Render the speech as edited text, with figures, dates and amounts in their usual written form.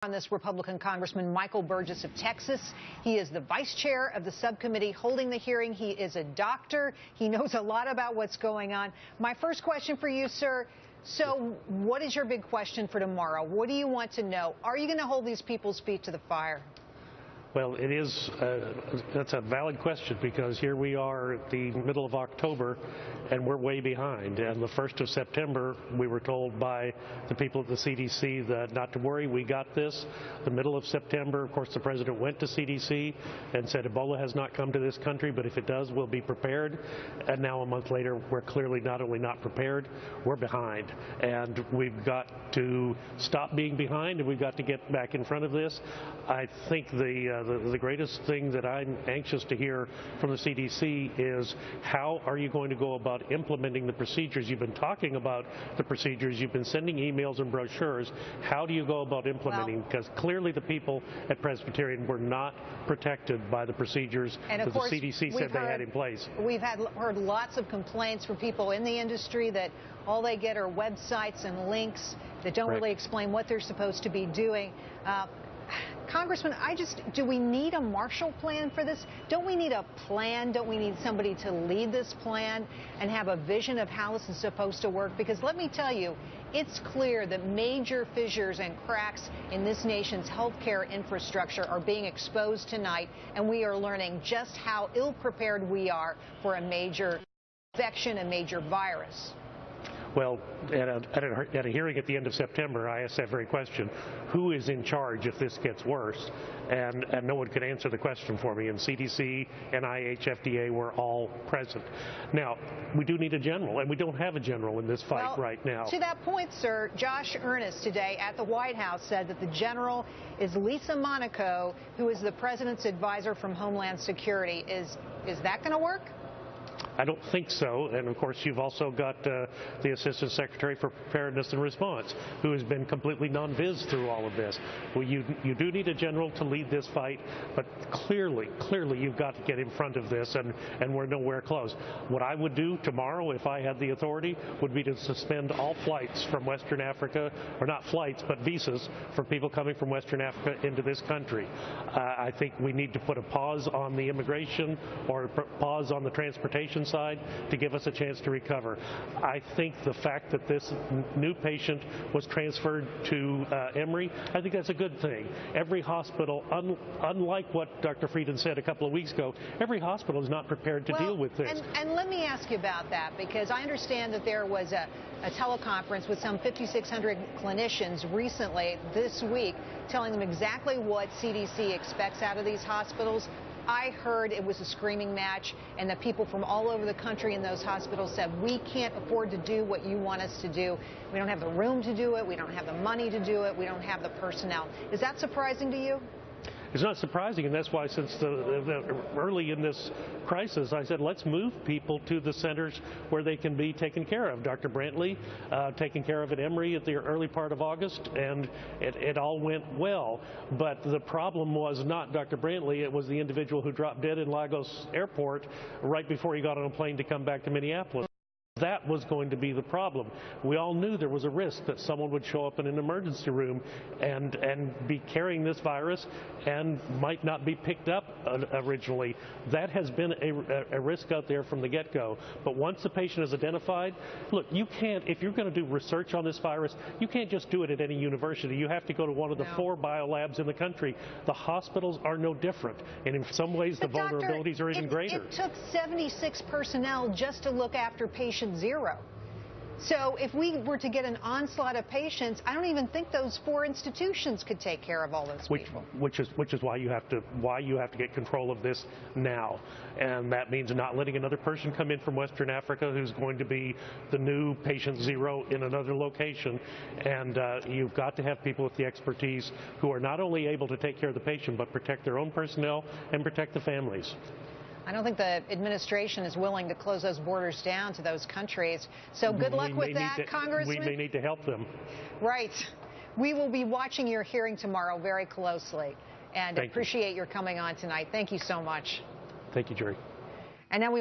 On this Republican Congressman Michael Burgess of Texas. He is the vice chair of the subcommittee holding the hearing. He is a doctor. He knows a lot about what's going on. My first question for you, sir. So what is your big question for tomorrow? What do you want to know? Are you going to hold these people's feet to the fire? Well, it is, that's a valid question, because here we are at the middle of October and we're way behind. And the 1st of September, we were told by the people at the CDC that not to worry, we got this. The middle of September, of course, the president went to CDC and said Ebola has not come to this country, but if it does, we'll be prepared. And now a month later, we're clearly not only not prepared, we're behind. And we've got to stop being behind, and we've got to get back in front of this. I think the greatest thing that I'm anxious to hear from the CDC is how are you going to go about implementing the procedures? You've been talking about the procedures. You've been sending emails and brochures. How do you go about implementing? Because clearly the people at Presbyterian were not protected by the procedures that the CDC said they had in place. We've heard lots of complaints from people in the industry that all they get are websites and links that don't really explain what they're supposed to be doing. Congressman, do we need a Marshall Plan for this? Don't we need a plan? Don't we need somebody to lead this plan and have a vision of how this is supposed to work? Because let me tell you, it's clear that major fissures and cracks in this nation's healthcare infrastructure are being exposed tonight, and we are learning just how ill-prepared we are for a major infection, a major virus. Well, at a hearing at the end of September, I asked that very question: who is in charge if this gets worse? And no one could answer the question for me. And CDC, NIH, FDA were all present. Now, we do need a general, and we don't have a general in this fight right now. To that point, sir, Josh Earnest today at the White House said that the general is Lisa Monaco, who is the president's advisor from Homeland Security. Is that going to work? I don't think so. And of course, you've also got the Assistant Secretary for Preparedness and Response, who has been completely non-viz through all of this. Well, you do need a general to lead this fight, but clearly you've got to get in front of this, and we're nowhere close. What I would do tomorrow, if I had the authority, would be to suspend all flights from Western Africa, or not flights, but visas for people coming from Western Africa into this country. I think we need to put a pause on the immigration or pause on the transportation side to give us a chance to recover. I think the fact that this new patient was transferred to Emory, I think that's a good thing. Every hospital, unlike what Dr. Frieden said a couple of weeks ago, every hospital is not prepared to deal with this. And let me ask you about that, because I understand that there was a teleconference with some 5,600 clinicians recently this week telling them exactly what CDC expects out of these hospitals. I heard it was a screaming match, and that people from all over the country in those hospitals said, we can't afford to do what you want us to do. We don't have the room to do it. We don't have the money to do it. We don't have the personnel. Is that surprising to you? It's not surprising, and that's why since early in this crisis, I said, let's move people to the centers where they can be taken care of. Dr. Brantley taken care of at Emory at the early part of August, and it all went well. But the problem was not Dr. Brantley, it was the individual who dropped dead in Lagos Airport right before he got on a plane to come back to Minneapolis. That was going to be the problem. We all knew there was a risk that someone would show up in an emergency room and be carrying this virus and might not be picked up originally. That has been a risk out there from the get-go. But once the patient is identified, look, you can't, if you're going to do research on this virus, you can't just do it at any university. You have to go to one of the 4 biolabs in the country. The hospitals are no different, and in some ways the vulnerabilities are even greater. It took 76 personnel just to look after patient 0. So if we were to get an onslaught of patients, I don't even think those 4 institutions could take care of all those people. Which is why you have to get control of this now, and that means not letting another person come in from Western Africa who's going to be the new patient 0 in another location. And you've got to have people with the expertise who are not only able to take care of the patient, but protect their own personnel and protect the families. I don't think the administration is willing to close those borders down to those countries. So good luck with that, Congressman. We may need to help them. Right. We will be watching your hearing tomorrow very closely, and appreciate your coming on tonight. Thank you so much. Thank you, Jerry. And now we